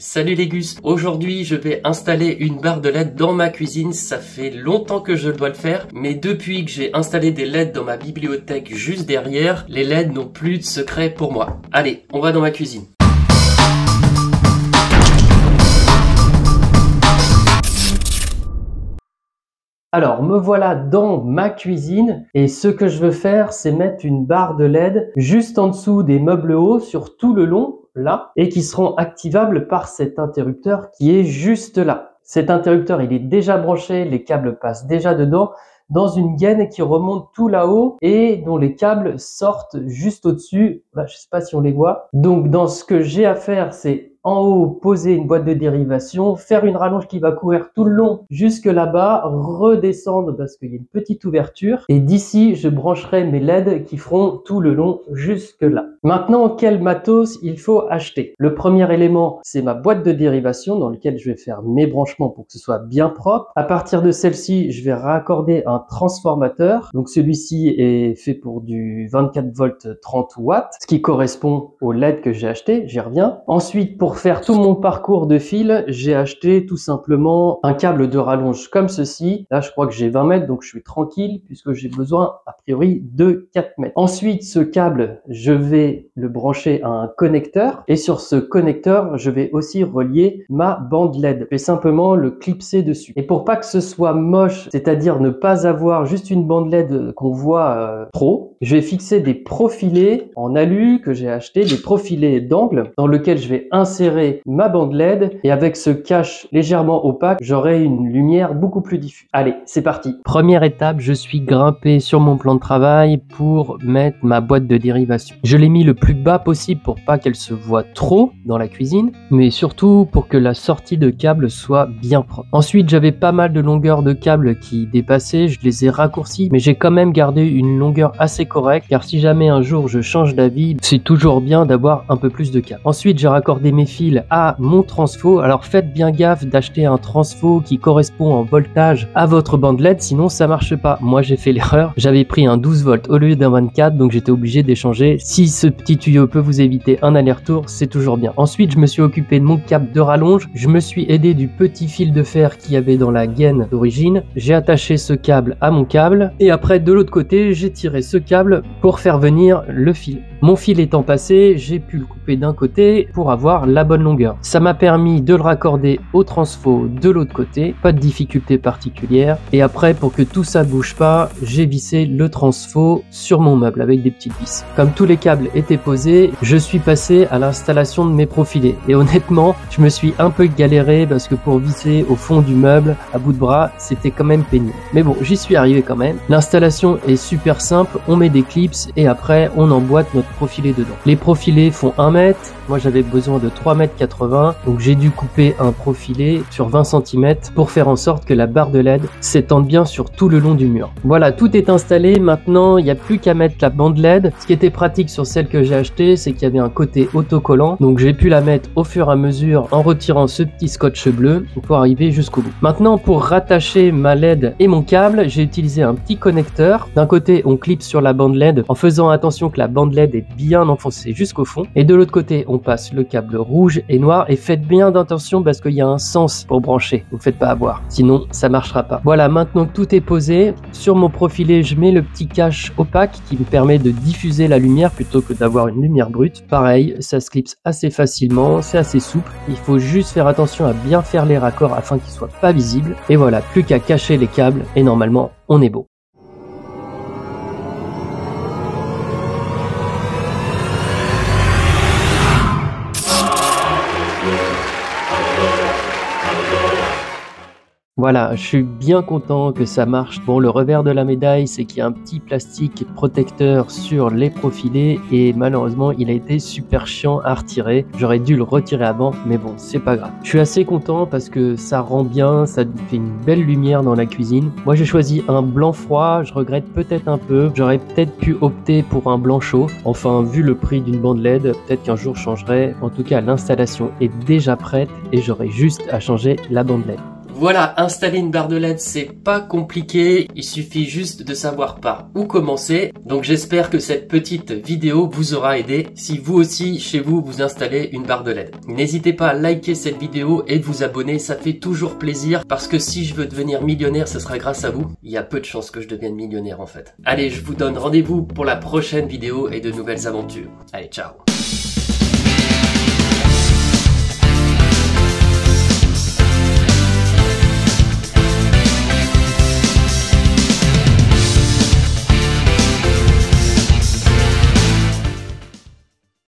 Salut les gus, aujourd'hui je vais installer une barre de LED dans ma cuisine. Ça fait longtemps que je dois le faire, mais depuis que j'ai installé des LED dans ma bibliothèque juste derrière, les LED n'ont plus de secret pour moi. Allez, on va dans ma cuisine. Alors, me voilà dans ma cuisine et ce que je veux faire, c'est mettre une barre de LED juste en dessous des meubles hauts sur tout le long, là, et qui seront activables par cet interrupteur qui est juste là. Cet interrupteur, il est déjà branché, les câbles passent déjà dedans, dans une gaine qui remonte tout là-haut et dont les câbles sortent juste au-dessus. Là, je sais pas si on les voit. Donc, dans ce que j'ai à faire, c'est en haut, poser une boîte de dérivation, faire une rallonge qui va courir tout le long jusque là-bas, redescendre parce qu'il y a une petite ouverture. Et d'ici, je brancherai mes LED qui feront tout le long jusque là. Maintenant, quel matos il faut acheter? Le premier élément, c'est ma boîte de dérivation dans laquelle je vais faire mes branchements pour que ce soit bien propre. À partir de celle-ci, je vais raccorder un transformateur. Donc celui-ci est fait pour du 24 volts 30 watts, ce qui correspond au LED que j'ai acheté. J'y reviens. Ensuite, pour faire tout mon parcours de fil, j'ai acheté tout simplement un câble de rallonge comme ceci. Là, je crois que j'ai 20 mètres, donc je suis tranquille puisque j'ai besoin a priori de 4 mètres. Ensuite, ce câble, je vais le brancher à un connecteur et sur ce connecteur, je vais aussi relier ma bande LED. Je vais simplement le clipser dessus. Et pour pas que ce soit moche, c'est-à-dire ne pas avoir juste une bande LED qu'on voit trop, je vais fixer des profilés en alu que j'ai acheté, des profilés d'angle dans lequel je vais insérer ma bande LED et avec ce cache légèrement opaque, j'aurai une lumière beaucoup plus diffuse. Allez, c'est parti. Première étape, je suis grimpé sur mon plan de travail pour mettre ma boîte de dérivation. Je l'ai mis le plus bas possible pour pas qu'elle se voie trop dans la cuisine, mais surtout pour que la sortie de câble soit bien propre. Ensuite, j'avais pas mal de longueurs de câbles qui dépassaient, je les ai raccourcis, mais j'ai quand même gardé une longueur assez correcte, car si jamais un jour je change d'avis, c'est toujours bien d'avoir un peu plus de câbles. Ensuite, j'ai raccordé mes fils à mon transfo. Alors faites bien gaffe d'acheter un transfo qui correspond en voltage à votre bande LED, sinon ça marche pas. Moi j'ai fait l'erreur, j'avais pris un 12 volts au lieu d'un 24, donc j'étais obligé d'échanger. Si ce petit tuyau peut vous éviter un aller-retour, c'est toujours bien. Ensuite, je me suis occupé de mon câble de rallonge, je me suis aidé du petit fil de fer qu'il y avait dans la gaine d'origine, j'ai attaché ce câble à mon câble et après de l'autre côté, j'ai tiré ce câble pour faire venir le fil. Mon fil étant passé, j'ai pu le couper d'un côté pour avoir la bonne longueur. Ça m'a permis de le raccorder au transfo de l'autre côté, pas de difficulté particulière. Et après, pour que tout ça bouge pas, j'ai vissé le transfo sur mon meuble avec des petites vis. Comme tous les câbles étaient posés, je suis passé à l'installation de mes profilés. Et honnêtement, je me suis un peu galéré parce que pour visser au fond du meuble, à bout de bras, c'était quand même pénible. Mais bon, j'y suis arrivé quand même. L'installation est super simple, on met des clips et après, on emboîte notre profilé dedans. Les profilés font 1 mètre. Moi, j'avais besoin de 3,80 m, donc j'ai dû couper un profilé sur 20 cm pour faire en sorte que la barre de LED s'étende bien sur tout le long du mur. Voilà, tout est installé. Maintenant, il n'y a plus qu'à mettre la bande LED. Ce qui était pratique sur celle que j'ai achetée, c'est qu'il y avait un côté autocollant, donc j'ai pu la mettre au fur et à mesure en retirant ce petit scotch bleu pour arriver jusqu'au bout. Maintenant, pour rattacher ma LED et mon câble, j'ai utilisé un petit connecteur. D'un côté, on clipse sur la bande LED en faisant attention que la bande LED est bien enfoncée jusqu'au fond, et de l'autre côté, on passe le câble rouge et noir et faites bien d'attention parce qu'il y a un sens pour brancher, vous faites pas avoir, sinon ça marchera pas. Voilà, maintenant que tout est posé, sur mon profilé je mets le petit cache opaque qui me permet de diffuser la lumière plutôt que d'avoir une lumière brute. Pareil, ça se clipse assez facilement, c'est assez souple, il faut juste faire attention à bien faire les raccords afin qu'ils soient pas visibles. Et voilà, plus qu'à cacher les câbles et normalement on est beau. Voilà, je suis bien content que ça marche. Bon, le revers de la médaille, c'est qu'il y a un petit plastique protecteur sur les profilés et malheureusement, il a été super chiant à retirer. J'aurais dû le retirer avant, mais bon, c'est pas grave. Je suis assez content parce que ça rend bien, ça fait une belle lumière dans la cuisine. Moi, j'ai choisi un blanc froid, je regrette peut-être un peu. J'aurais peut-être pu opter pour un blanc chaud. Enfin, vu le prix d'une bande LED, peut-être qu'un jour je changerai. En tout cas, l'installation est déjà prête et j'aurai juste à changer la bande LED. Voilà, installer une barre de LED, c'est pas compliqué, il suffit juste de savoir par où commencer. Donc j'espère que cette petite vidéo vous aura aidé si vous aussi, chez vous, vous installez une barre de LED. N'hésitez pas à liker cette vidéo et de vous abonner, ça fait toujours plaisir parce que si je veux devenir millionnaire, ce sera grâce à vous. Il y a peu de chances que je devienne millionnaire en fait. Allez, je vous donne rendez-vous pour la prochaine vidéo et de nouvelles aventures. Allez, ciao!